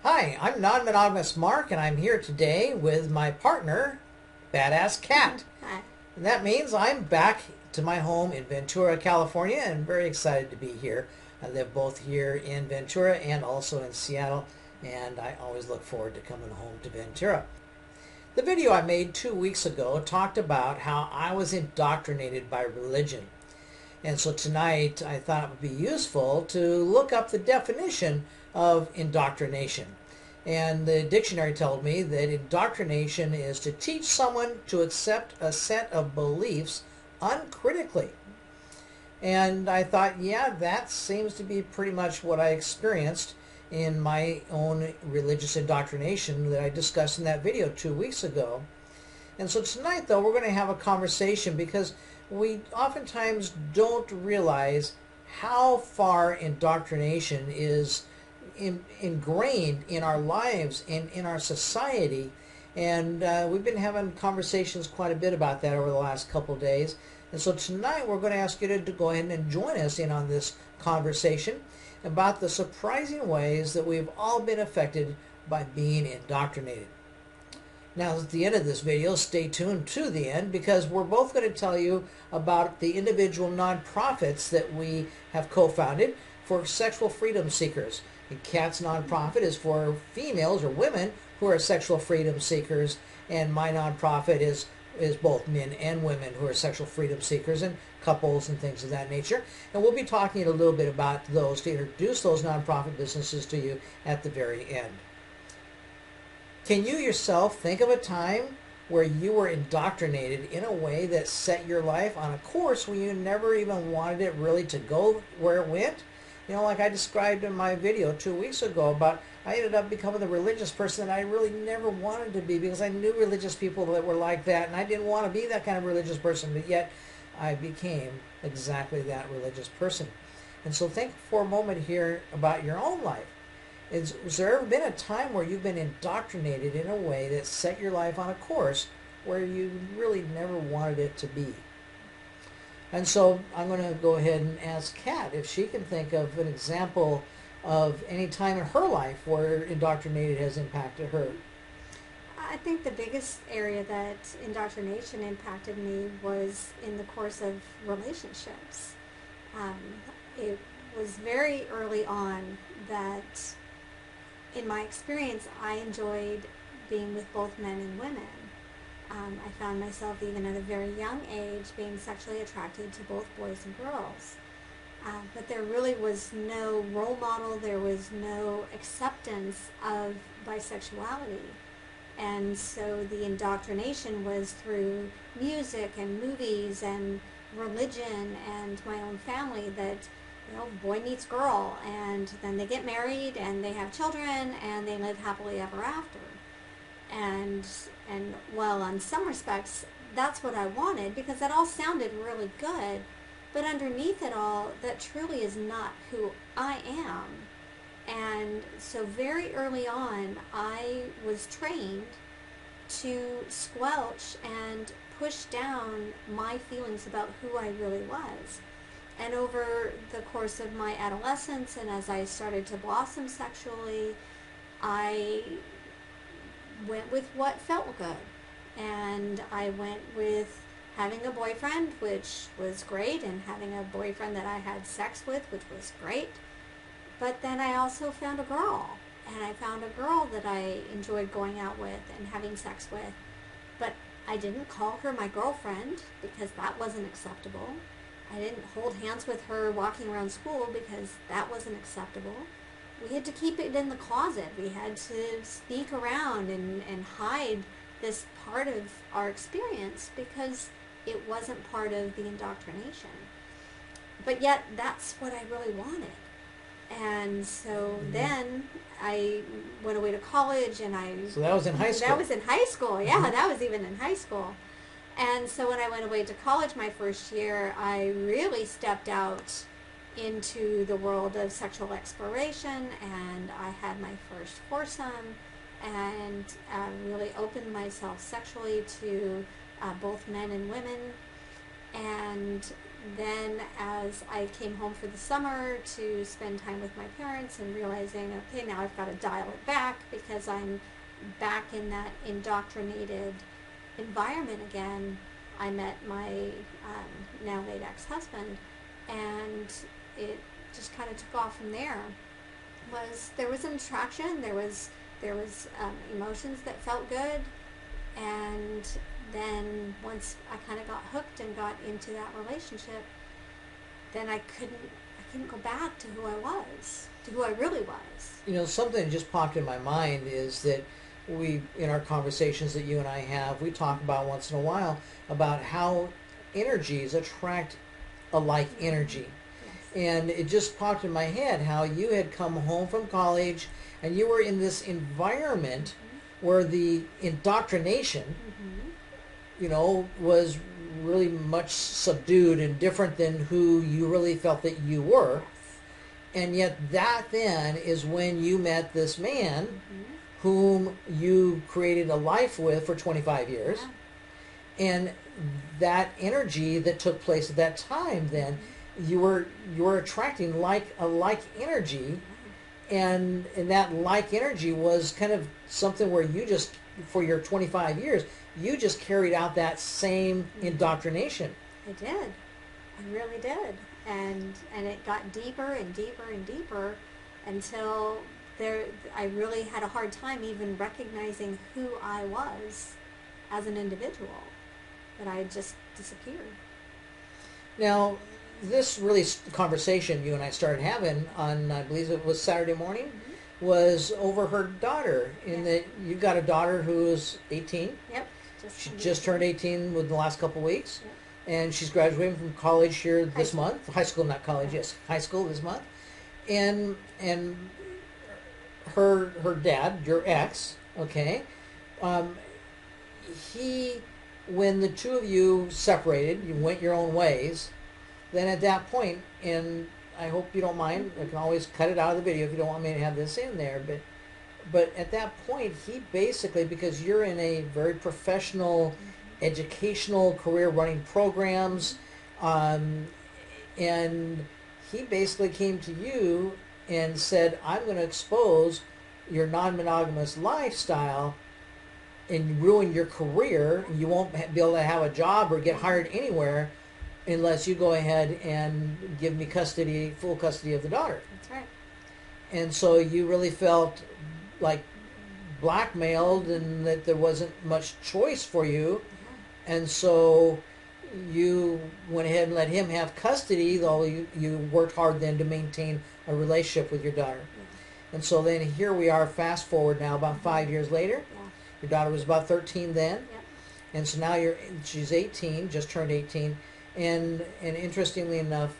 Hi, I'm Non-Monogamous Mark, and I'm here today with my partner, Badass Cat. Hi. And that means I'm back to my home in Ventura, California, and very excited to be here. I live both here in Ventura and also in Seattle, and I always look forward to coming home to Ventura. The video I made 2 weeks ago talked about how I was indoctrinated by religion. And so tonight I thought it would be useful to look up the definition of indoctrination. And the dictionary told me that indoctrination is to teach someone to accept a set of beliefs uncritically. And I thought, yeah, that seems to be pretty much what I experienced in my own religious indoctrination that I discussed in that video 2 weeks ago. And so tonight, though, we're going to have a conversation because we oftentimes don't realize how far indoctrination is ingrained in our lives and in our society. And we've been having conversations quite a bit about that over the last couple days. And so tonight we're going to ask you to go ahead and join us in on this conversation about the surprising ways that we've all been affected by being indoctrinated. Now, at the end of this video, stay tuned to the end because we're both going to tell you about the individual nonprofits that we have co-founded for sexual freedom seekers. The Cat's nonprofit is for females or women who are sexual freedom seekers, and my nonprofit is both men and women who are sexual freedom seekers and couples and things of that nature. And we'll be talking a little bit about those to introduce those nonprofit businesses to you at the very end. Can you yourself think of a time where you were indoctrinated in a way that set your life on a course where you never even wanted it really to go where it went? You know, like I described in my video 2 weeks ago about I ended up becoming the religious person that I really never wanted to be because I knew religious people that were like that, and I didn't want to be that kind of religious person, but yet I became exactly that religious person. And so think for a moment here about your own life. Has there ever been a time where you've been indoctrinated in a way that set your life on a course where you really never wanted it to be? And so I'm going to go ahead and ask Kat if she can think of an example of any time in her life where indoctrinated has impacted her. I think the biggest area that indoctrination impacted me was in the course of relationships. It was very early on that, in my experience, I enjoyed being with both men and women. I found myself, even at a very young age, being sexually attracted to both boys and girls. But there really was no role model, there was no acceptance of bisexuality. And so the indoctrination was through music and movies and religion and my own family that, you know, boy meets girl and then they get married and they have children and they live happily ever after. And while in some respects that's what I wanted because that all sounded really good, but underneath it all, that truly is not who I am. And so very early on, I was trained to squelch and push down my feelings about who I really was. And over the course of my adolescence and as I started to blossom sexually, I went with what felt good. And I went with having a boyfriend, which was great, and having a boyfriend that I had sex with, which was great. But then I also found a girl, and I found a girl that I enjoyed going out with and having sex with. But I didn't call her my girlfriend because that wasn't acceptable. I didn't hold hands with her walking around school because that wasn't acceptable. We had to keep it in the closet. We had to sneak around and hide this part of our experience because it wasn't part of the indoctrination. But yet, that's what I really wanted. And so then I went away to college and So that was in high school? That was in high school, yeah. That was even in high school. And so when I went away to college my first year, I really stepped out into the world of sexual exploration, and I had my first foursome and really opened myself sexually to both men and women. And then as I came home for the summer to spend time with my parents and realizing, okay, now I've got to dial it back because I'm back in that indoctrinated environment again, I met my now late ex-husband, and it just kind of took off from there. There was an attraction, there was emotions that felt good, and then once I kind of got hooked and got into that relationship, then I couldn't go back to who I was, to who I really was. You know, something that just popped in my mind is that in our conversations that you and I have, we talk about once in a while about how energies attract a like energy. Yes. And it just popped in my head how you had come home from college and you were in this environment where the indoctrination, you know, was really much subdued and different than who you really felt that you were. Yes. And yet that then is when you met this man whom you created a life with for 25 years. Yeah. And that energy that took place at that time, then you were attracting like a like energy, and that like energy was kind of something where you just, for your 25 years, you just carried out that same indoctrination. I did. I really did. And it got deeper and deeper and deeper until I really had a hard time even recognizing who I was as an individual, that I had just disappeared. Now, this really conversation you and I started having on, I believe it was Saturday morning, was over her daughter. In that you've got a daughter who is 18. Yep. She just turned 18 within the last couple of weeks. Yep. And she's graduating from college here this school. month. High school, not college, yes. High school this month. And her dad, your ex, okay, when the two of you separated, you went your own ways, then at that point, and I hope you don't mind, I can always cut it out of the video if you don't want me to have this in there, but at that point, he basically, because you're in a very professional, educational career running programs, and he basically came to you and said, I'm going to expose your non-monogamous lifestyle and ruin your career. You won't be able to have a job or get hired anywhere unless you go ahead and give me full custody of the daughter. That's right. And so you really felt like blackmailed and that there wasn't much choice for you. And so you went ahead and let him have custody, though you worked hard then to maintain a relationship with your daughter. Yeah. And so then here we are, fast forward now about 5 years later. Yeah. Your daughter was about 13 then. Yep. And so now she's 18, just turned 18. And interestingly enough,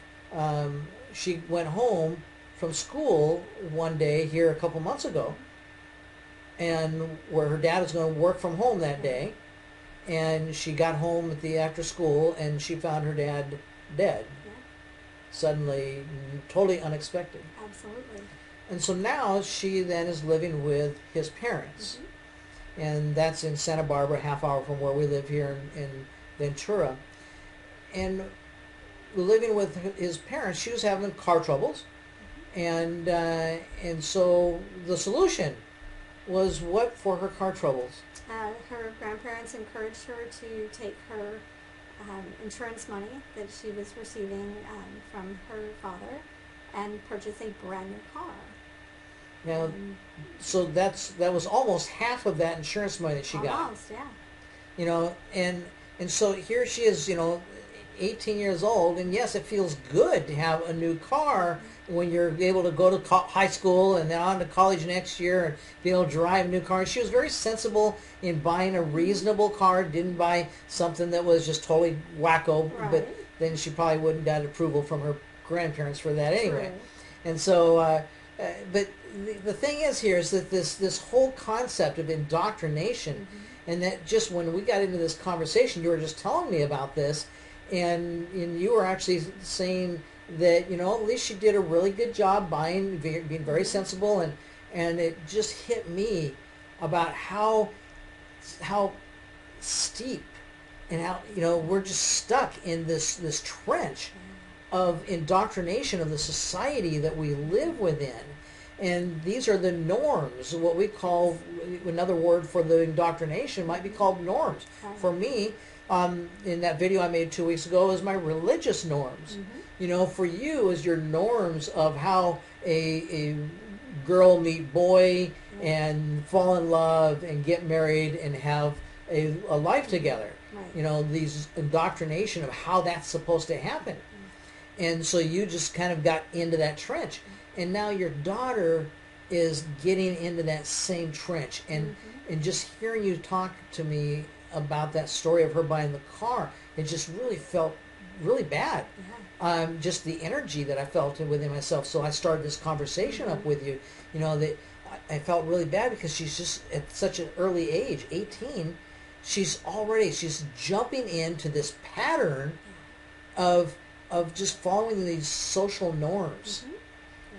she went home from school one day here a couple months ago, and where her dad was going to work from home that day. And she got home after school, and she found her dad dead. Yeah. Suddenly, totally unexpected. Absolutely. And so now she then is living with his parents. And that's in Santa Barbara, half hour from where we live here in Ventura. And living with his parents, she was having car troubles. And so the solution was what for her car troubles? Her grandparents encouraged her to take her insurance money that she was receiving from her father and purchase a brand new car. Now, so that was almost half of that insurance money that she got. Almost, yeah. You know, and so here she is, 18 years old, and yes, it feels good to have a new car when you're able to go to high school and then on to college next year and be able to drive a new car. She was very sensible in buying a reasonable car, didn't buy something that was just totally wacko, Right. but then she probably wouldn't got approval from her grandparents for that anyway. True. And so, but the thing is here is that this whole concept of indoctrination, and that just when we got into this conversation, you were just telling me about this, and you were actually saying that, at least she did a really good job being very sensible, and it just hit me about how steep and how, we're just stuck in this trench of indoctrination of the society that we live within. And these are the norms, what we call, another word for the indoctrination might be called norms. Right. For me, in that video I made 2 weeks ago, is my religious norms. For you is your norms of how a girl meet boy and fall in love and get married and have a life together. Right. These indoctrination of how that's supposed to happen. And so you just kind of got into that trench. And now your daughter is getting into that same trench. And just hearing you talk to me about that story of her buying the car, it just really felt really bad. Just the energy that I felt within myself. So I started this conversation up with you, that I felt really bad because she's just at such an early age, 18, she's jumping into this pattern of just following these social norms.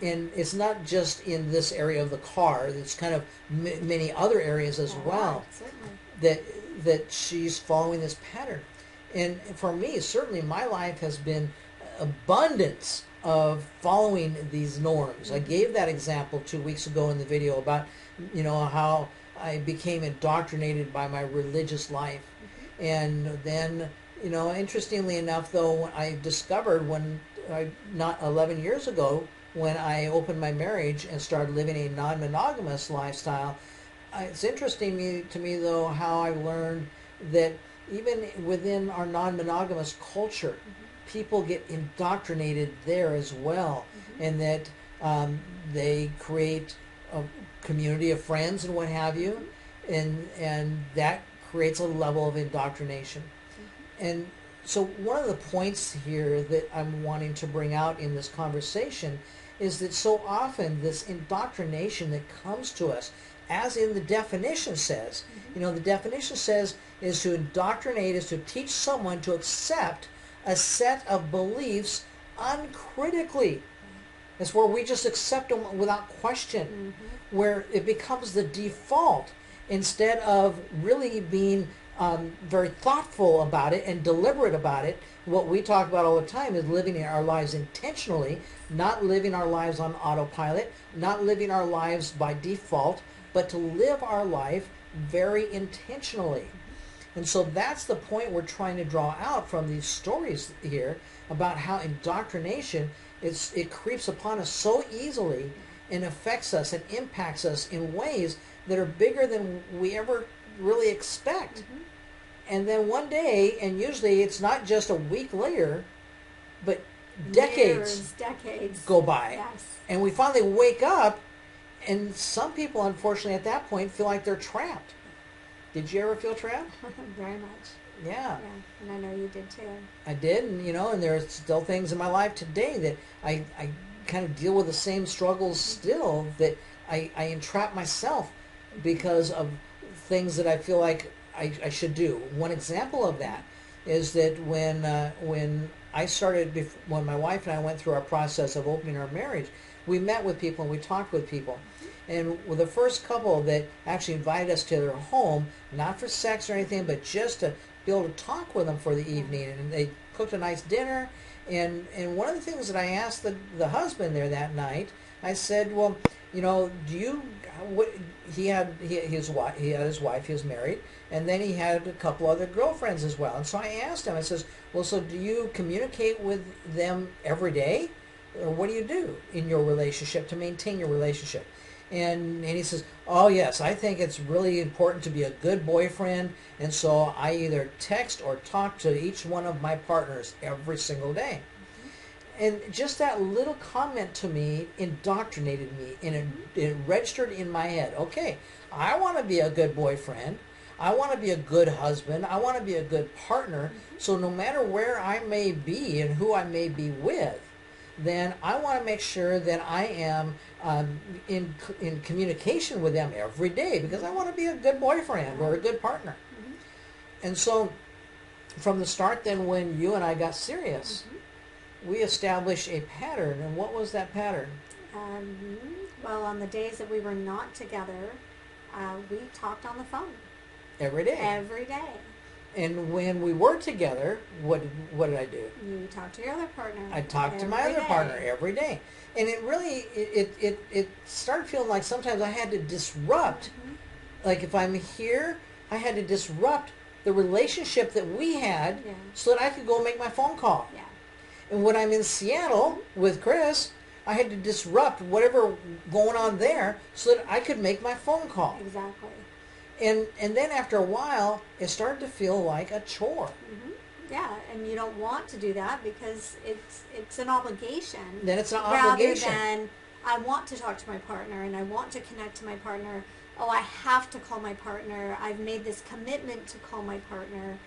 And it's not just in this area of the car. It's kind of many other areas as well that she's following this pattern. And for me, certainly my life has been abundance of following these norms. I gave that example 2 weeks ago in the video about, how I became indoctrinated by my religious life. And then, interestingly enough, though, I discovered not 11 years ago, when I opened my marriage and started living a non-monogamous lifestyle, it's interesting to me, though, how I learned that even within our non-monogamous culture, people get indoctrinated there as well, and that they create a community of friends and what have you, and that creates a level of indoctrination. And so one of the points here that I'm wanting to bring out in this conversation is that so often this indoctrination that comes to us, as in the definition says, the definition says is to indoctrinate is to teach someone to accept a set of beliefs uncritically. It's where we just accept them without question, where it becomes the default instead of really being very thoughtful about it and deliberate about it. What we talk about all the time is living our lives intentionally, not living our lives on autopilot, not living our lives by default, but to live our life very intentionally. And so that's the point we're trying to draw out from these stories here about how indoctrination, it creeps upon us so easily and affects us and impacts us in ways that are bigger than we ever really expect. And then one day, and usually it's not just a week later, but decades go by. And we finally wake up, and some people, unfortunately, at that point feel like they're trapped. Did you ever feel trapped? Very much. Yeah. And I know you did too. I did, and and there are still things in my life today that I kind of deal with the same struggles still, that I entrap myself because of things that I feel like I should do. One example of that is that when I started, when my wife and I went through our process of opening our marriage, we met with people and we talked with people. And with the first couple that actually invited us to their home, not for sex or anything, but just to be able to talk with them for the evening. And they cooked a nice dinner. And one of the things that I asked the husband there that night, I said, well, do you, he had his wife, he was married, and then he had a couple other girlfriends as well. And so I asked him, I says, well, so do you communicate with them every day? Or what do you do in your relationship to maintain your relationship? And he says, oh yes, I think it's really important to be a good boyfriend, and so I either text or talk to each one of my partners every single day. And just that little comment to me indoctrinated me, and it registered in my head. Okay, I want to be a good boyfriend. I want to be a good husband. I want to be a good partner. So no matter where I may be and who I may be with, then I want to make sure that I am in communication with them every day, because I want to be a good boyfriend or a good partner. And so from the start then, when you and I got serious, we established a pattern. And what was that pattern? Well, on the days that we were not together, we talked on the phone. Every day. Every day. And when we were together, what did I do? You talk to your other partner. I talked to my every other day. partner every day. And it really, it started feeling like sometimes I had to disrupt, like if I'm here, I had to disrupt the relationship that we had Yeah. so that I could go make my phone call. Yeah. And when I'm in Seattle with Chris, I had to disrupt whatever going on there so that I could make my phone call. Exactly. And then after a while, it started to feel like a chore. Yeah, and you don't want to do that because it's an obligation. Then it's an obligation. Rather than I want to talk to my partner and I want to connect to my partner. Oh, I have to call my partner. I've made this commitment to call my partner,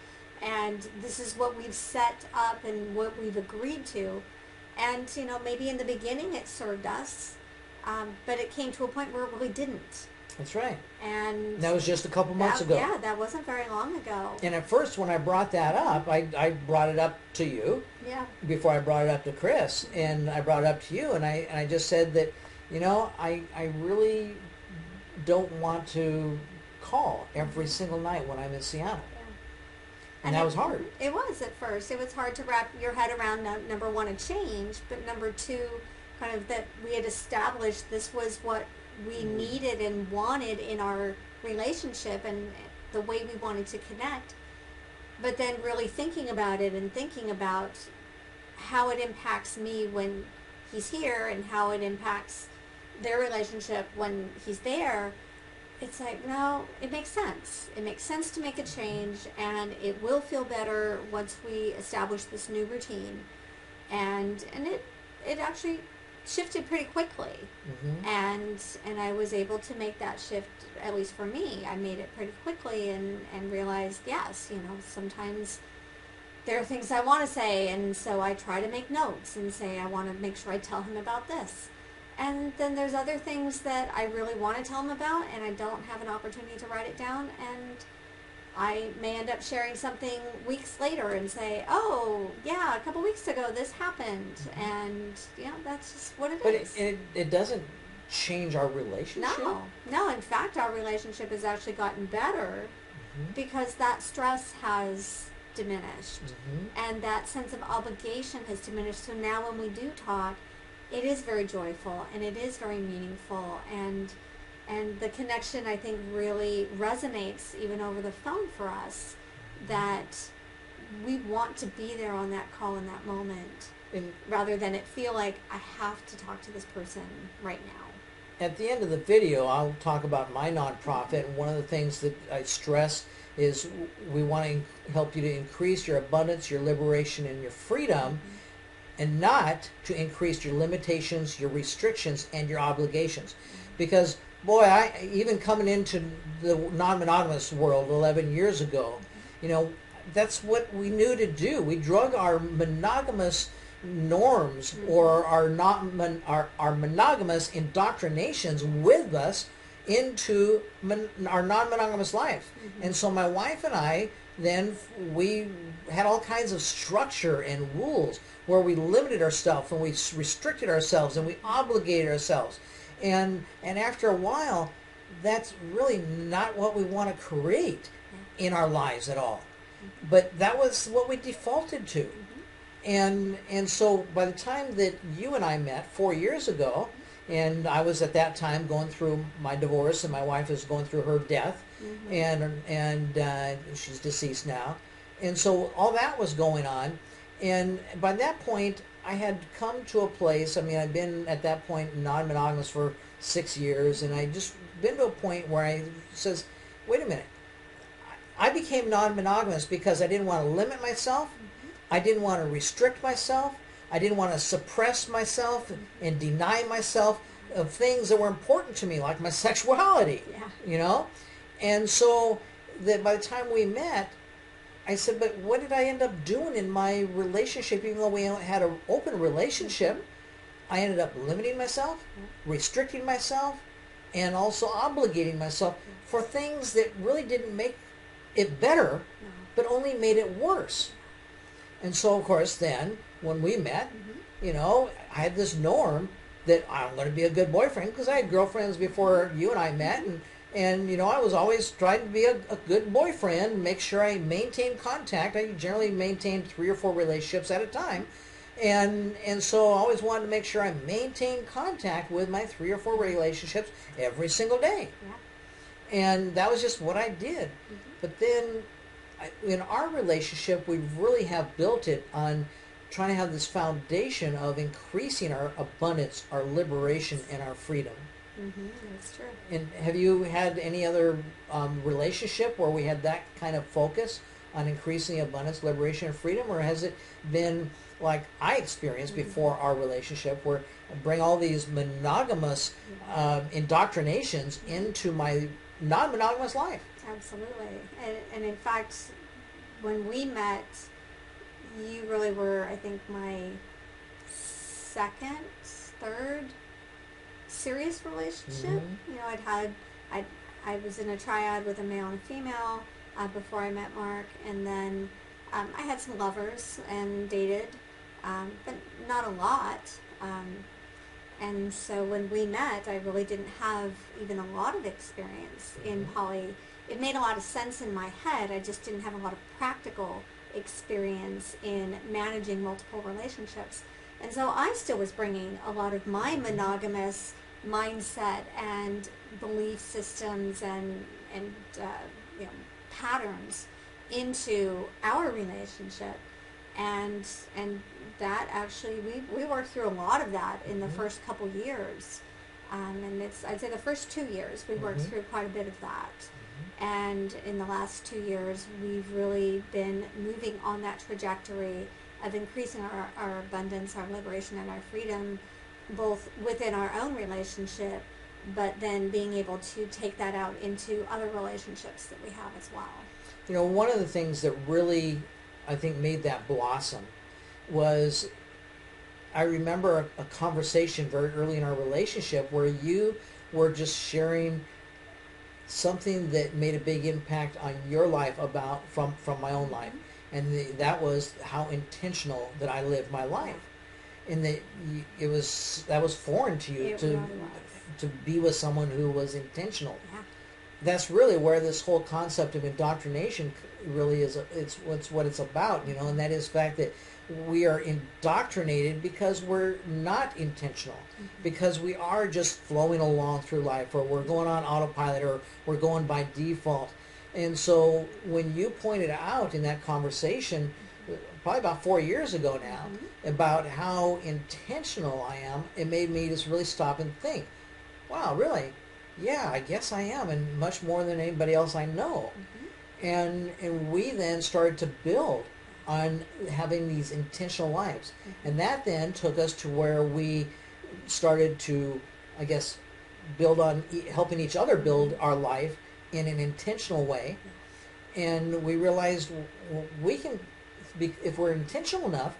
and this is what we've set up and what we've agreed to. And maybe in the beginning it served us, but it came to a point where it really didn't. That's right. And that was just a couple months ago. Yeah, that wasn't very long ago. And at first, when I brought that up, I brought it up to you. Yeah. Before I brought it up to Chris, and I brought it up to you, and I just said that, I really don't want to call every single night when I'm in Seattle. Yeah. And that was hard. It was at first. It was hard to wrap your head around, number one, a change, but number two, kind of that we had established this was what we needed and wanted in our relationship and the way we wanted to connect. But then really thinking about it and thinking about how it impacts me when he's here and how it impacts their relationship when he's there, it's like, no, it makes sense. It makes sense to make a change, and it will feel better once we establish this new routine. And it actually shifted pretty quickly. And I was able to make that shift, at least for me. I made it pretty quickly and realized, yes, sometimes there are things I want to say, and so I try to make notes and say I want to make sure I tell him about this. And then there's other things that I really want to tell him about, and I don't have an opportunity to write it down, and I may end up sharing something weeks later and say, oh, yeah, a couple weeks ago this happened, and that's just what it is. But it doesn't change our relationship? No, in fact, our relationship has actually gotten better because that stress has diminished, and that sense of obligation has diminished. So now when we do talk, it is very joyful and it is very meaningful, and the connection, I think, really resonates even over the phone for us, that we want to be there on that call in that moment, rather than it feel like I have to talk to this person right now. At the end of the video, I'll talk about my nonprofit, and one of the things that I stress is we want to help you to increase your abundance, your liberation, and your freedom, and not to increase your limitations, your restrictions, and your obligations. Because, boy, even coming into the non-monogamous world 11 years ago, that's what we knew to do. We drug our monogamous norms or our monogamous indoctrinations with us into our non-monogamous life. And so my wife and I, then we had all kinds of structure and rules where we limited ourselves and we restricted ourselves and we obligated ourselves. And after a while, that's really not what we want to create in our lives at all. But that was what we defaulted to. And so by the time that you and I met 4 years ago, and I was at that time going through my divorce, and my wife is going through her death, and she's deceased now. And so all that was going on. And by that point, I had come to a place, I'd been at that point non-monogamous for 6 years, and I just been to a point where I says, wait a minute, I became non-monogamous because I didn't want to limit myself, I didn't want to restrict myself, I didn't want to suppress myself and deny myself of things that were important to me, like my sexuality, And so that by the time we met, I said, but what did I end up doing in my relationship? Even though we had an open relationship, I ended up limiting myself, restricting myself, and also obligating myself for things that really didn't make it better, but only made it worse. And so, of course, then, when we met, I had this norm that I'm going to be a good boyfriend, because I had girlfriends before you and I met, And, I was always trying to be a good boyfriend, make sure I maintained contact. I generally maintained 3 or 4 relationships at a time. And so I always wanted to make sure I maintained contact with my 3 or 4 relationships every single day. Yeah. And that was just what I did. But then in our relationship, we really have built it on trying to have this foundation of increasing our abundance, our liberation, and our freedom. That's true. And have you had any other relationship where we had that kind of focus on increasing the abundance, liberation, and freedom? Or has it been like I experienced before our relationship, where I bring all these monogamous indoctrinations into my non-monogamous life? Absolutely. And in fact, when we met, you really were, I think, my second, third serious relationship. I was in a triad with a male and a female before I met Mark, and then I had some lovers and dated, but not a lot. And so when we met, I really didn't have even a lot of experience in poly. It made a lot of sense in my head. I just didn't have a lot of practical experience in managing multiple relationships. And so I still was bringing a lot of my monogamous mindset and belief systems and patterns into our relationship. And that actually, we worked through a lot of that in the first couple years. And I'd say the first 2 years, we worked through quite a bit of that. And in the last 2 years, we've really been moving on that trajectory of increasing our abundance, our liberation, and our freedom, both within our own relationship, but then being able to take that out into other relationships that we have as well. One of the things that really, I think, made that blossom was, I remember a conversation very early in our relationship where you were just sharing something that made a big impact on your life from my own life, and that was how intentional that I lived my life, and that was foreign to you to be with someone who was intentional. That's really where this whole concept of indoctrination really is. It's what it's about, and that is the fact that we are indoctrinated because we're not intentional, because we are just flowing along through life, or we're going on autopilot, or we're going by default. And so when you pointed out in that conversation, probably about 4 years ago now, about how intentional I am, it made me just really stop and think, wow, really? Yeah, I guess I am, and much more than anybody else I know. And we then started to build on having these intentional lives. And that then took us to where we started to, I guess, build on helping each other build our life in an intentional way. And we realized we can, if we're intentional enough,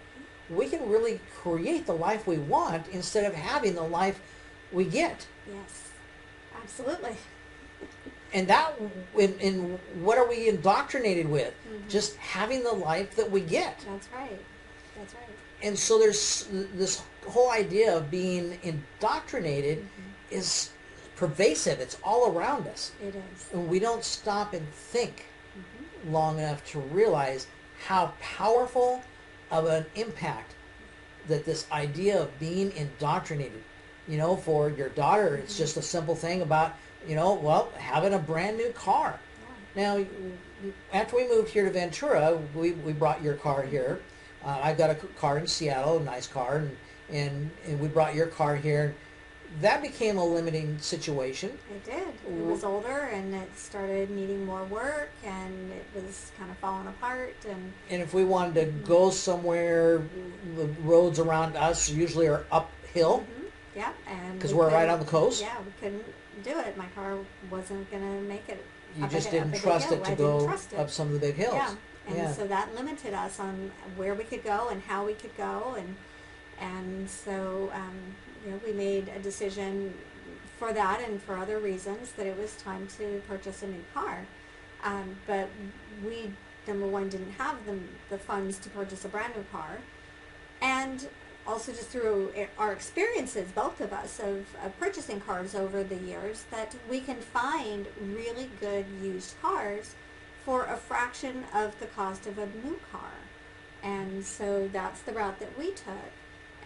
we can really create the life we want instead of having the life we get. Yes, absolutely. And that, in what are we indoctrinated with? Just having the life that we get. That's right. That's right. And so there's this whole idea of being indoctrinated is pervasive. It's all around us. It is. And we don't stop and think long enough to realize how powerful of an impact that this idea of being indoctrinated. For your daughter, it's just a simple thing about, having a brand new car. Now, after we moved here to Ventura, we brought your car here. I've got a car in Seattle, a nice car, and we brought your car here. That became a limiting situation. It did. It was older, and it started needing more work, and it was kind of falling apart. And if we wanted to go somewhere, the roads around us usually are uphill. Yeah, and because we're right on the coast. Yeah, we couldn't do it. My car wasn't going to make it. You just didn't trust it to go up some of the big hills. Yeah, and so that limited us on where we could go and how we could go, and so we made a decision for that and for other reasons that it was time to purchase a new car. But we, number one, didn't have the funds to purchase a brand new car, and also just through our experiences, both of us, of purchasing cars over the years, that we can find really good used cars for a fraction of the cost of a new car. And so that's the route that we took.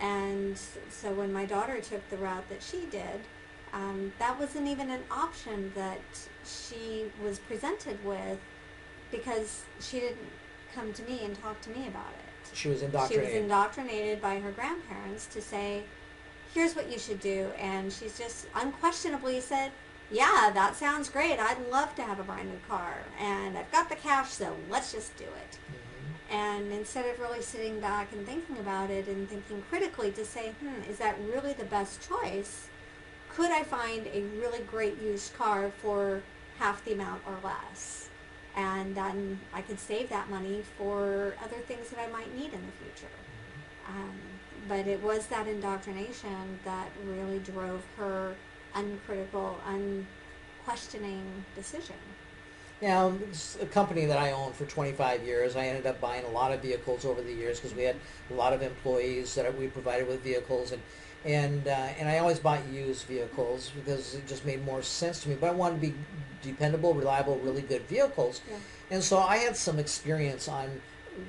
And so when my daughter took the route that she did, that wasn't even an option that she was presented with, because she didn't come to me and talk to me about it. She was indoctrinated. She was indoctrinated by her grandparents to say, here's what you should do. And she's just unquestionably said, yeah, that sounds great. I'd love to have a brand new car. And I've got the cash, so let's just do it. Mm-hmm. And instead of really sitting back and thinking about it and thinking critically to say, is that really the best choice? Could I find a really great used car for half the amount or less? And then I could save that money for other things that I might need in the future. But it was that indoctrination that really drove her uncritical, unquestioning decision. Now, it's a company that I owned for 25 years. I ended up buying a lot of vehicles over the years because we had a lot of employees that we provided with vehicles, and I always bought used vehicles because it just made more sense to me. But I wanted to be dependable, reliable, really good vehicles. Yeah. And so I had some experience on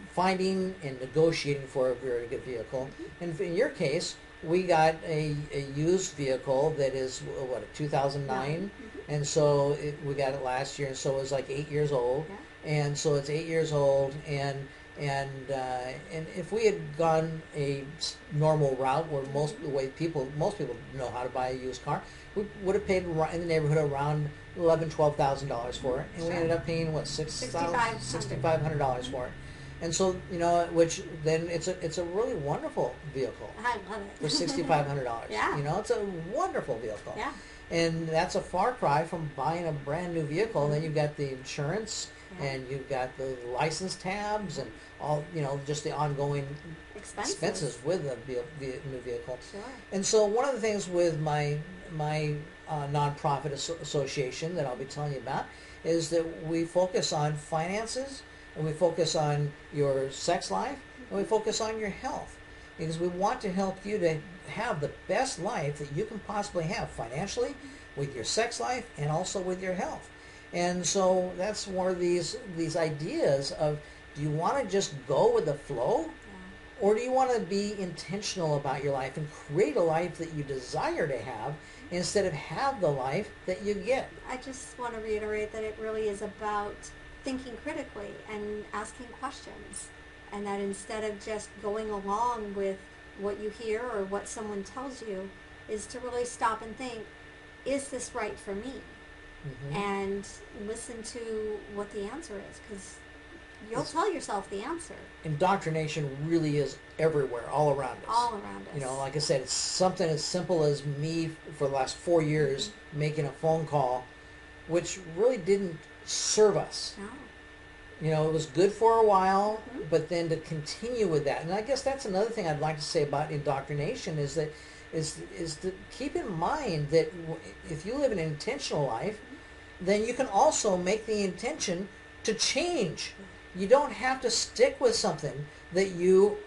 finding and negotiating for a very good vehicle. Mm-hmm. And in your case, we got a used vehicle that is, what, a 2009? Mm-hmm. And so we got it last year, and so it was like 8 years old. Yeah. And so it's 8 years old, and if we had gone a normal route where most people know how to buy a used car, we would have paid in the neighborhood around $11,000-$12,000 for it, and we ended up paying what, $6,500 for it. And so, which then it's a really wonderful vehicle. I love it. For $6,500. Yeah. It's a wonderful vehicle. Yeah. And that's a far cry from buying a brand new vehicle. And then you've got the insurance, and you've got the license tabs, and all, just the ongoing expenses with the new vehicle. Sure. And so one of the things with my nonprofit association that I'll be telling you about is that we focus on finances, and we focus on your sex life, and we focus on your health, because we want to help you to have the best life that you can possibly have financially, with your sex life, and also with your health. And so that's one of these ideas of, do you want to just go with the flow? Or do you want to be intentional about your life and create a life that you desire to have instead of have the life that you get? I just want to reiterate that it really is about thinking critically and asking questions. And that instead of just going along with what you hear or what someone tells you, is to really stop and think, is this right for me? Mm-hmm. And listen to what the answer is, because you'll tell yourself the answer. Indoctrination really is everywhere, all around us. All around us. Like I said, it's something as simple as me for the last 4 years making a phone call, which really didn't serve us. No. It was good for a while, but then to continue with that. And I guess that's another thing I'd like to say about indoctrination is that is to keep in mind that if you live an intentional life, then you can also make the intention to change. You don't have to stick with something that you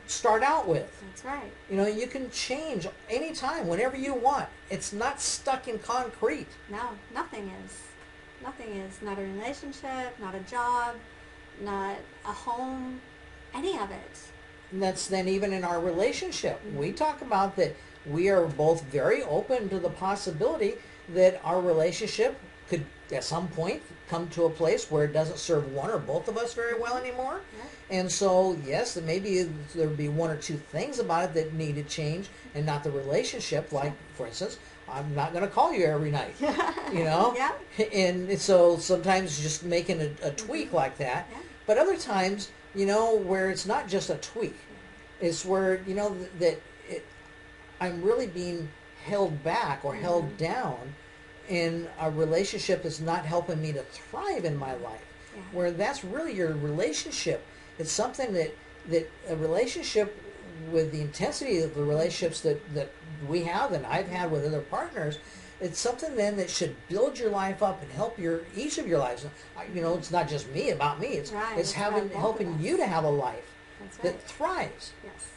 start out with. That's right. You can change anytime, whenever you want. It's not stuck in concrete. No, nothing is. Nothing is. Not a relationship, not a job, not a home, any of it. And that's then even in our relationship. We talk about that we are both very open to the possibility that our relationship could at some point come to a place where it doesn't serve one or both of us very well anymore. Yeah. And so, yes, maybe there would be one or two things about it that need to change, and not the relationship. Like, for instance, I'm not going to call you every night, Yeah. And so sometimes just making a tweak like that. Yeah. But other times, where it's not just a tweak. It's where, that I'm really being held back or held down, and a relationship is not helping me to thrive in my life. Yeah. Where that's really your relationship. It's something that a relationship, with the intensity of the relationships that we have and I've had with other partners, it's something then that should build your life up and help each of your lives. It's not just about me. It's helping you to have a life that thrives. Yes.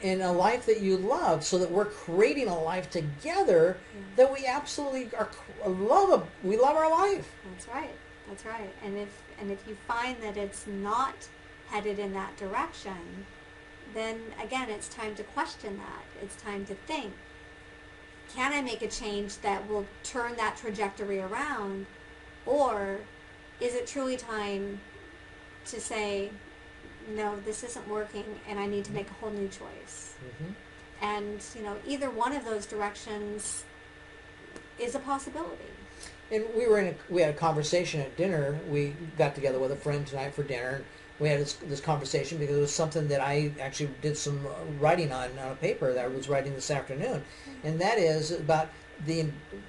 in a life that you love, so that we're creating a life together that we absolutely we love our life. That's right. That's right. And if you find that it's not headed in that direction, then again, it's time to question that. It's time to think, can I make a change that will turn that trajectory around? Or is it truly time to say, no, this isn't working and I need to make a whole new choice? Mm-hmm. And, either one of those directions is a possibility. And we had a conversation at dinner. We got together with a friend tonight for dinner. We had this conversation because it was something that I actually did some writing on a paper that I was writing this afternoon. And that is about the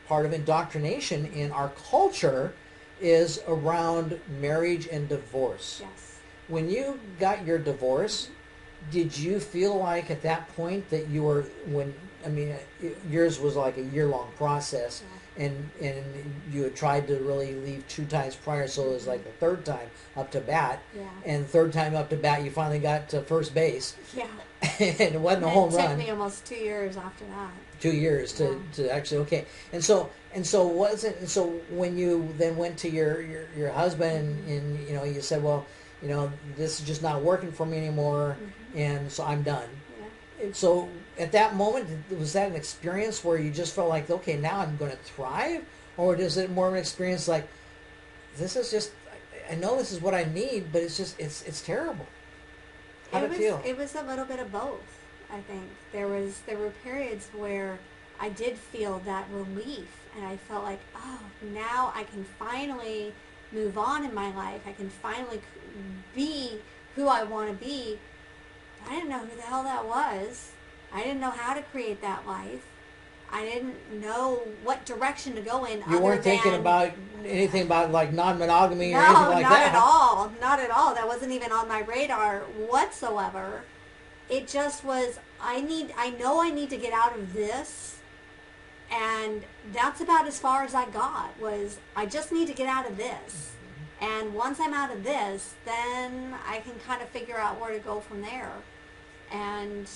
part of indoctrination in our culture is around marriage and divorce. Yes. When you got your divorce, did you feel like at that point that you were, yours was like a year-long process, and you had tried to really leave 2 times prior, so it was like the 3rd time up to bat, and the 3rd time up to bat, you finally got to first base. Yeah. And it wasn't a home run. It took me almost 2 years after that. 2 years to actually, okay. And so when you then went to your husband and you said, well, this is just not working for me anymore, and so I'm done. Yeah. So at that moment, was that an experience where you just felt like, okay, now I'm going to thrive? Or is it more of an experience like, this is just, I know this is what I need, but it's just, it's terrible? How did it feel? It was a little bit of both, I think. There were periods where I did feel that relief, and I felt like, oh, now I can finally move on in my life. I can finally be who I want to be. But I didn't know who the hell that was. I didn't know how to create that life. I didn't know what direction to go in. You weren't thinking about anything about like non-monogamy or no, anything like not that? at all. Not at all. That wasn't even on my radar whatsoever. It just was, I know I need to get out of this, and that's about as far as I got, was I just need to get out of this. And once I'm out of this, then I can kind of figure out where to go from there. And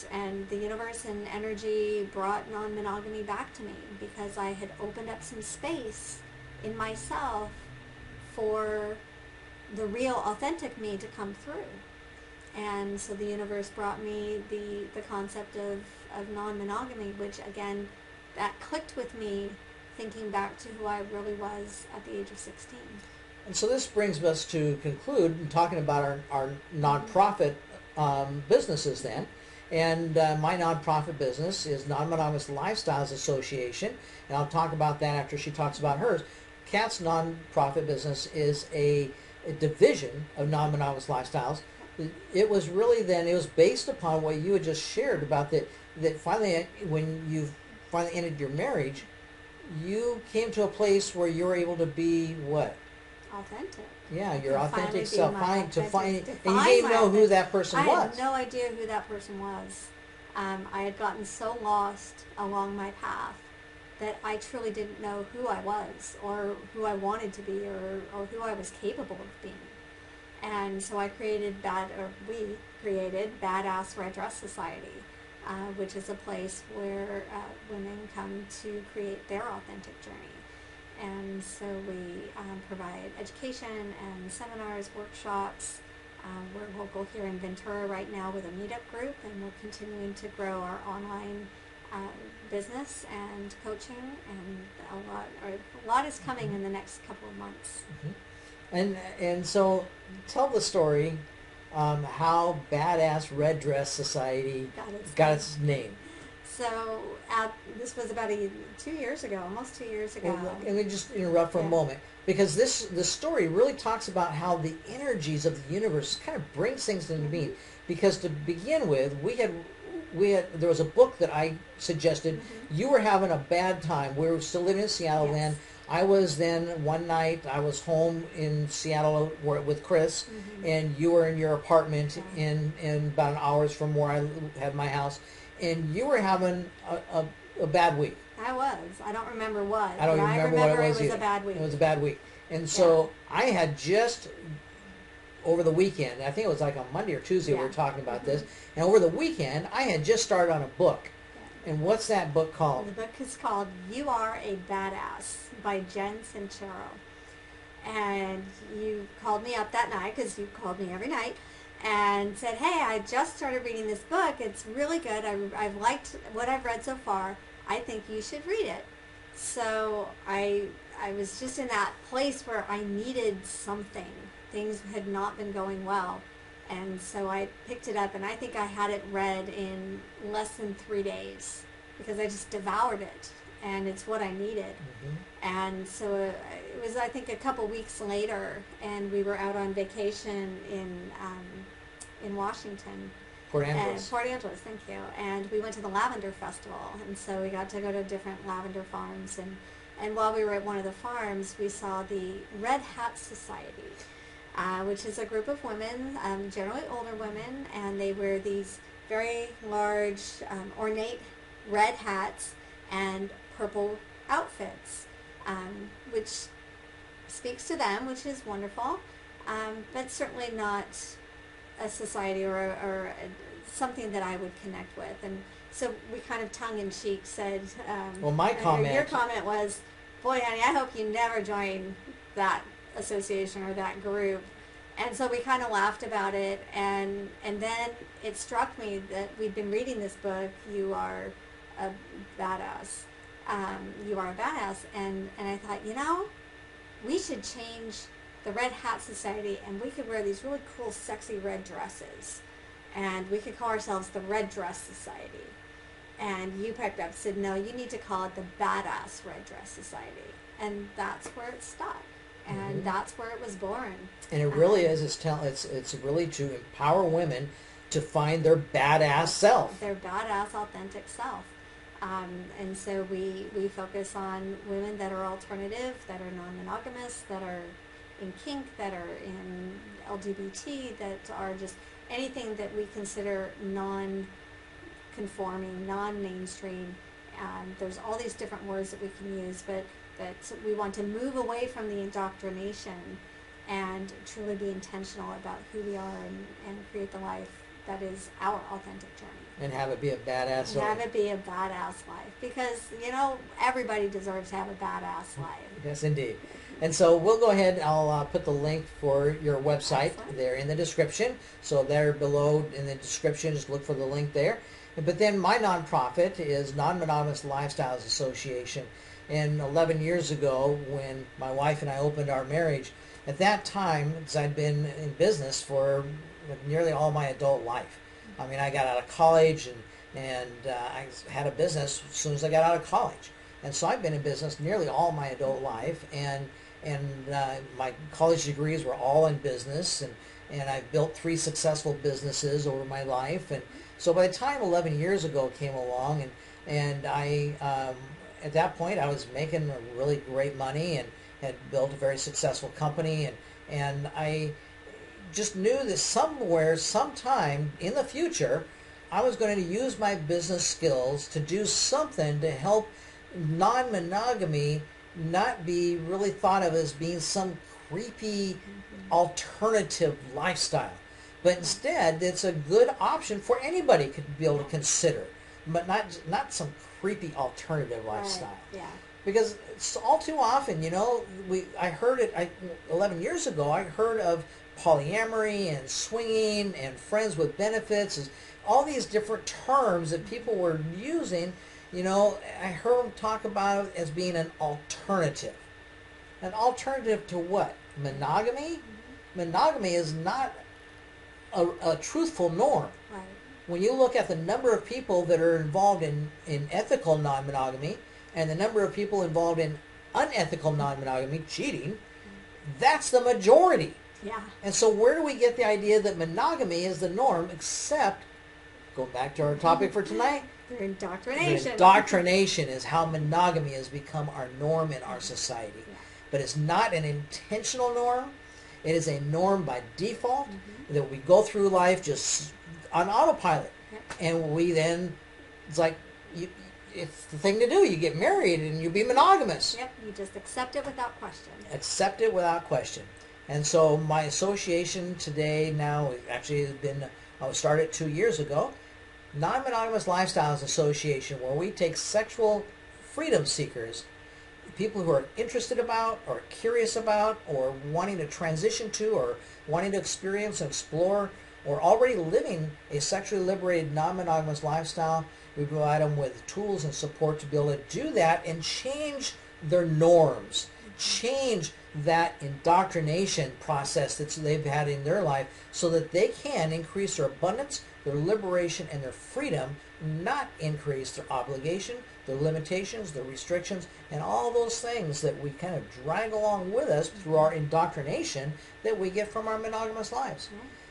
the universe and energy brought non-monogamy back to me because I had opened up some space in myself for the real authentic me to come through. And so the universe brought me the concept of non-monogamy, which again, that clicked with me thinking back to who I really was at the age of 16. And so this brings us to conclude and talking about our nonprofit businesses then. And my nonprofit business is Non-Monogamous Lifestyles Association, and I'll talk about that after she talks about hers. Kat's nonprofit business is a division of Non-Monogamous Lifestyles. It was really then, it was based upon what you had just shared about that finally, when you finally ended your marriage, you came to a place where you were able to be what? Authentic. Yeah, your authentic self. And you didn't didn't know who that person was. I had no idea who that person was. I had gotten so lost along my path that I truly didn't know who I was or who I wanted to be or who I was capable of being. And so we created Badass Red Dress Society, which is a place where women come to create their authentic journey. And so we provide education and seminars, workshops. We're local here in Ventura right now with a meetup group, and we're continuing to grow our online business and coaching, and a lot is coming in the next couple of months. Mm-hmm. And so tell the story how Badass Red Dress Society got its name. So this was about 2 years ago, almost 2 years ago. Well, let me just interrupt for a moment, because the story really talks about how the energies of the universe kind of brings things into being. Because to begin with, there was a book that I suggested. You were having a bad time. We were still living in Seattle then. I was then, one night, I was home in Seattle with Chris, and you were in your apartment in about an hour's from where I had my house. And you were having a bad week. I was. I don't remember what. I don't even remember what it was. It was a bad week. It was a bad week. And so I had just over the weekend, I think it was like on Monday or Tuesday, we Yeah. were talking about this, and over the weekend, I had just started on a book. And what's that book called? The book is called You Are a Badass by Jen Sincero. And you called me up that night, because you called me every night, and said, hey, I just started reading this book. It's really good. I've liked what I've read so far. I think you should read it. So I was just in that place where I needed something. Things had not been going well. And so I picked it up, and I think I had it read in less than 3 days, because I just devoured it, and it's what I needed. And so it was, I think, a couple weeks later, and we were out on vacation in Washington. Port Angeles. Port Angeles, thank you. And we went to the Lavender Festival, and so we got to go to different lavender farms. And while we were at one of the farms, we saw the Red Hat Society, which is a group of women, generally older women, and they wear these very large, ornate red hats and purple outfits, which speaks to them, which is wonderful, but certainly not a society or something that I would connect with. And so we kind of tongue-in-cheek said, Well, my comment... your comment was, boy, honey, I hope you never join that association or that group. And so we kind of laughed about it, and then it struck me that we'd been reading this book, You Are a Badass. You Are a Badass. And I thought, we should change the Red Hat Society, and we could wear these really cool, sexy red dresses. And we could call ourselves the Red Dress Society. And you picked up and said, no, you need to call it the Badass Red Dress Society. And that's where it stuck. And that's where it was born. And it really is. It's really to empower women to find their badass self. Their badass, authentic self. And so we focus on women that are alternative, that are non-monogamous, that are in kink, that are in LGBT, that are just anything that we consider non-conforming, non-mainstream. There's all these different words that we can use, but that we want to move away from the indoctrination and truly be intentional about who we are and create the life that is our authentic journey. And have it be a badass life. Have it be a badass life. Because, everybody deserves to have a badass life. Yes, indeed. And so we'll go ahead, I'll put the link for your website there in the description. So there below in the description, just look for the link there. But then my nonprofit is Non-Monogamous Lifestyles Association. And 11 years ago, when my wife and I opened our marriage, at that time, because I'd been in business for nearly all my adult life. I mean, I got out of college and I had a business as soon as I got out of college. And so I've been in business nearly all my adult life, and my college degrees were all in business, and I've built 3 successful businesses over my life. And so by the time 11 years ago came along, and I, at that point, I was making really great money and had built a very successful company, and I just knew that somewhere, sometime in the future, I was going to use my business skills to do something to help non-monogamy not be really thought of as being some creepy alternative lifestyle. But instead, it's a good option for anybody to be able to consider, but not some creepy alternative lifestyle. Right. Yeah. Because it's all too often, I heard it 11 years ago, I heard of polyamory and swinging and friends with benefits, all these different terms that people were using. I heard them talk about it as being an alternative. An alternative to what? Monogamy? Monogamy is not a truthful norm. Right. When you look at the number of people that are involved in ethical non-monogamy and the number of people involved in unethical non-monogamy, cheating, that's the majority. Yeah. And so where do we get the idea that monogamy is the norm, except, going back to our topic for tonight, the indoctrination. The indoctrination is how monogamy has become our norm in our society. Yeah. But it's not an intentional norm. It is a norm by default that we go through life just on autopilot. Yep. And we then, it's like, it's the thing to do. You get married and you be monogamous. Yep, you just accept it without question. Accept it without question. And so my association today now actually has been started 2 years ago. Non-Monogamous Lifestyles Association, where we take sexual freedom seekers, people who are interested about or curious about or wanting to transition to or wanting to experience and explore or already living a sexually liberated non-monogamous lifestyle. We provide them with tools and support to be able to do that and change their norms, change that indoctrination process that they've had in their life so that they can increase their abundance, their liberation, and their freedom, not increase their obligation, their limitations, their restrictions, and all those things that we kind of drag along with us through our indoctrination that we get from our monogamous lives.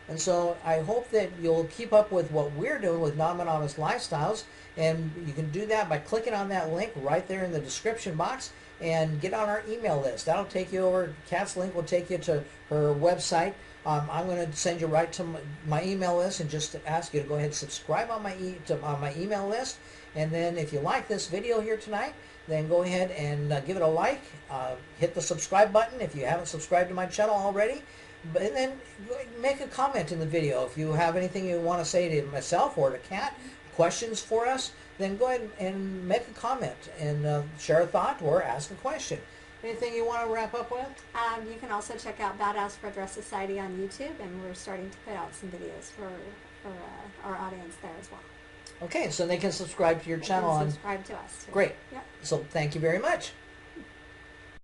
And so I hope that you'll keep up with what we're doing with non-monogamous lifestyles, and you can do that by clicking on that link right there in the description box and get on our email list. That'll take you over. Kat's link will take you to her website. I'm going to send you right to my email list and just ask you to go ahead and subscribe on my email list. And then if you like this video here tonight, then go ahead and give it a like. Hit the subscribe button if you haven't subscribed to my channel already. And then make a comment in the video. If you have anything you want to say to myself or to Kat, questions for us, then go ahead and make a comment and share a thought or ask a question. Anything you want to wrap up with? You can also check out Badass for Dress Society on YouTube, and we're starting to put out some videos for our audience there as well. Okay, so they can subscribe to your channel. Subscribe to us too. Great. Yep. So thank you very much.